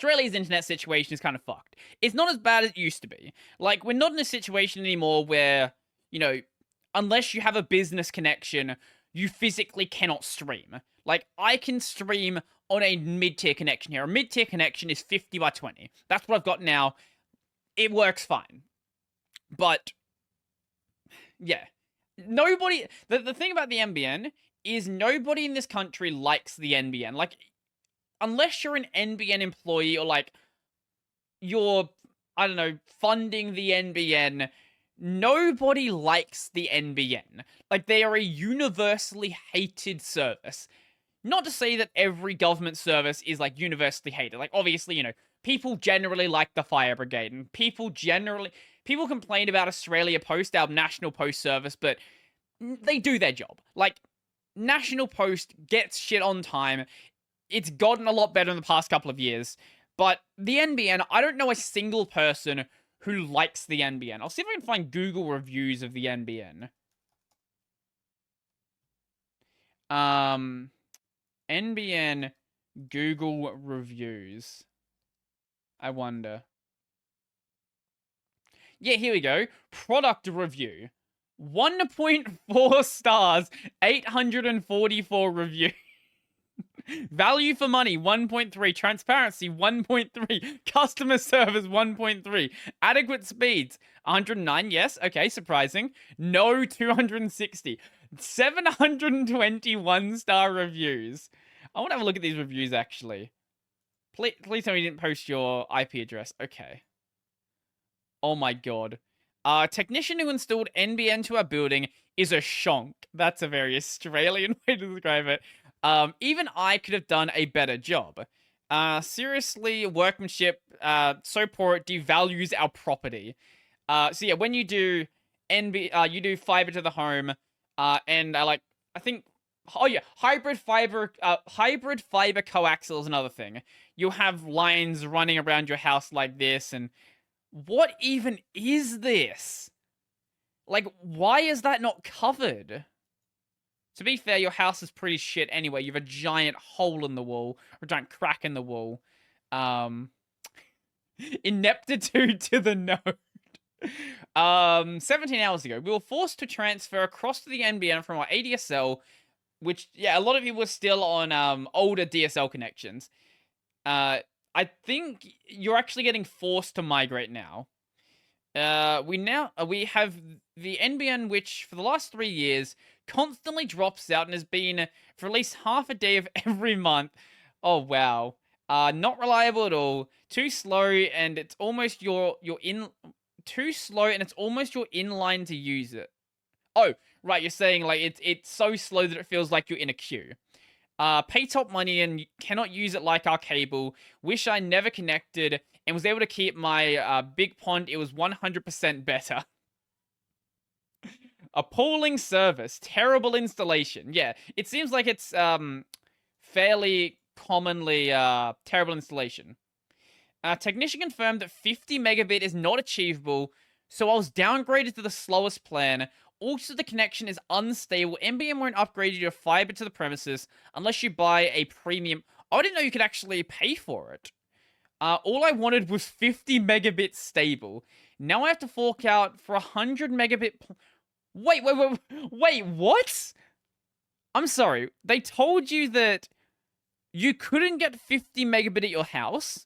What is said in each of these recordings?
Australia's internet situation is kind of fucked. It's not as bad as it used to be. Like, we're not in a situation anymore where, you know, unless you have a business connection, you physically cannot stream. Like, I can stream on a mid-tier connection here. A mid-tier connection is 50 by 20. That's what I've got now. It works fine. But, yeah. Nobody... The thing about the NBN is nobody in this country likes the NBN. Like, unless you're an NBN employee or, like, you're, I don't know, funding the NBN, nobody likes the NBN. Like, they are a universally hated service. Not to say that every government service is, like, universally hated. Like, obviously, you know, people generally like the fire brigade, and people complain about Australia Post, our national post service, but they do their job. Like, National Post gets shit on time. It's gotten a lot better in the past couple of years. But the NBN, I don't know a single person who likes the NBN. I'll see if I can find Google reviews of the NBN. NBN Google reviews. I wonder. Yeah, here we go. Product review. 1.4 stars, 844 reviews. Value for money, 1.3. Transparency, 1.3. Customer service, 1.3. Adequate speeds, 109. Yes, okay, surprising. No, 260. 721 star reviews. I want to have a look at these reviews, actually. Please tell me you didn't post your IP address. Okay. Oh my god. Technician who installed NBN to our building is a shonk. That's a very Australian way to describe it. Even I could have done a better job. Seriously, workmanship, so poor it devalues our property. So yeah, when you do you do fiber to the home, and I think, oh yeah, hybrid fiber coaxial is another thing. You'll have lines running around your house like this, and what even is this? Like, why is that not covered? To be fair, your house is pretty shit anyway. You have a giant hole in the wall, or a giant crack in the wall. Ineptitude to the node. 17 hours ago, we were forced to transfer across to the NBN from our ADSL, which, yeah, a lot of people are still on older DSL connections. I think you're actually getting forced to migrate now. We have the NBN, which for the last 3 years constantly drops out and has been for at least half a day of every month. Oh wow. Not reliable at all. Too slow, and it's almost too slow, and it's almost your inline to use it. Oh, right, you're saying like it's so slow that it feels like you're in a queue. Pay top money and cannot use it like our cable. Wish I never connected and was able to keep my big pond. It was 100% better. Appalling service. Terrible installation. Yeah, it seems like it's fairly commonly terrible installation. Technician confirmed that 50 megabit is not achievable, so I was downgraded to the slowest plan. Also, the connection is unstable. NBN won't upgrade you to fiber to the premises unless you buy a premium. I didn't know you could actually pay for it. All I wanted was 50 megabits stable. Now I have to fork out for 100 megabit. Wait, what? I'm sorry. They told you that you couldn't get 50 megabit at your house,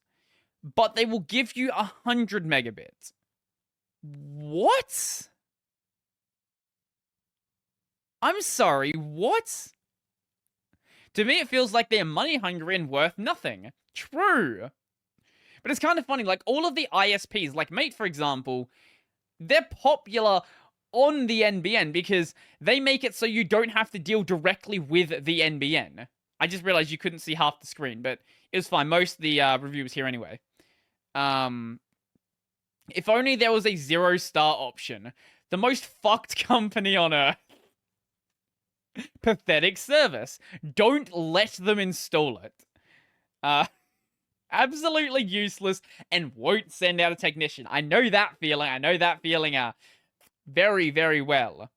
but they will give you 100 megabits. What? I'm sorry, what? To me, it feels like they're money hungry and worth nothing. True. But it's kind of funny, like, all of the ISPs, like Mate, for example, they're popular on the NBN because they make it so you don't have to deal directly with the NBN. I just realized you couldn't see half the screen, but it was fine. Most of the review was here anyway. If only there was a 0-star option. The most fucked company on earth. Pathetic service. Don't let them install it. Absolutely useless and won't send out a technician. I know that feeling. I know that feeling very, very well.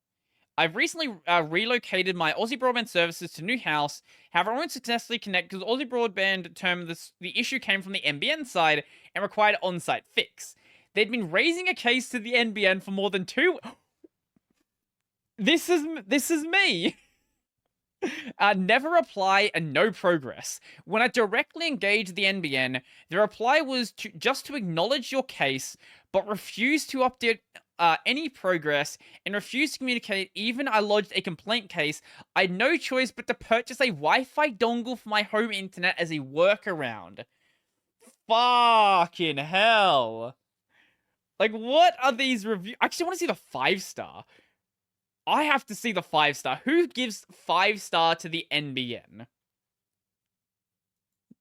I've recently relocated my Aussie Broadband services to new house. However, I won't successfully connect because Aussie Broadband determined the issue came from the NBN side and required on-site fix. They'd been raising a case to the NBN for more than 2... This is me. Never reply and no progress. When I directly engaged the NBN, the reply was just to acknowledge your case, but refuse to update any progress and refuse to communicate. Even I lodged a complaint case. I had no choice but to purchase a Wi-Fi dongle for my home internet as a workaround. Fucking hell. Like, what are these reviews? I actually want to see the 5-star. I have to see the 5-star. Who gives 5-star to the NBN?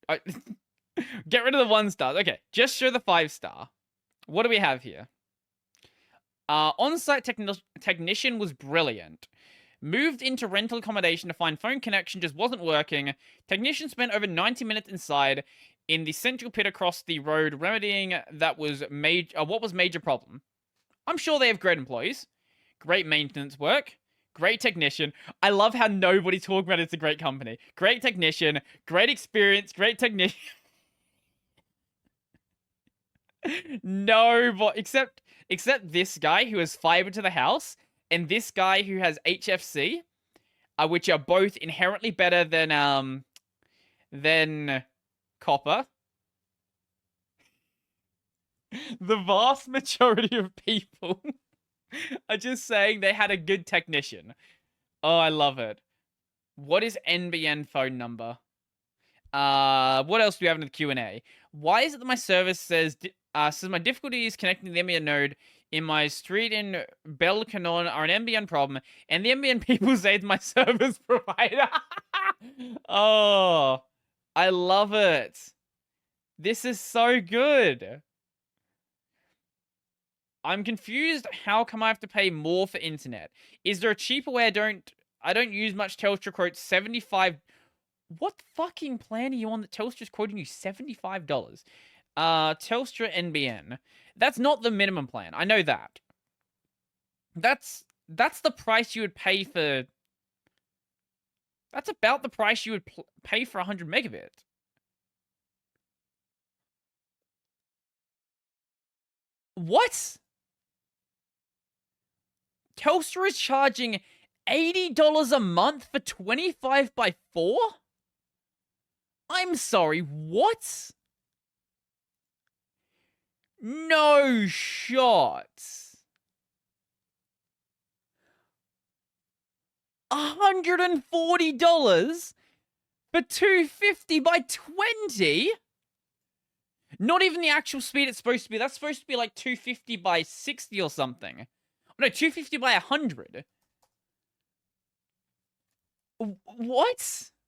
Get rid of the 1-star. Okay, just show the 5-star. What do we have here? On-site technician was brilliant. Moved into rental accommodation to find phone connection just wasn't working. Technician spent over 90 minutes inside in the central pit across the road remedying what was major problem. I'm sure they have great employees. Great maintenance work. Great technician. I love how nobody talking about it's a great company. Great technician. Great experience. Great technician. No, but except this guy who has fiber to the house and this guy who has HFC, which are both inherently better than copper. The vast majority of people are just saying they had a good technician. Oh, I love it. What is NBN phone number? What else do we have in the Q&A? Why is it that my service says my difficulty is connecting to the NBN node in my street in Belcanon are an NBN problem, and the NBN people say it's my service provider. Oh, I love it. This is so good. I'm confused. How come I have to pay more for internet? Is there a cheaper way? I don't use much. Telstra quotes 75. What fucking plan are you on that Telstra's quoting you $75? Telstra NBN. That's not the minimum plan. I know that. That's the price you would pay for. That's about the price you would pay for 100 megabit. What? Telstra is charging $80 a month for 25 by 4? I'm sorry, what? No shot. $140 for 250 by 20? Not even the actual speed it's supposed to be. That's supposed to be like 250 by 60 or something. No, 250 by 100. What?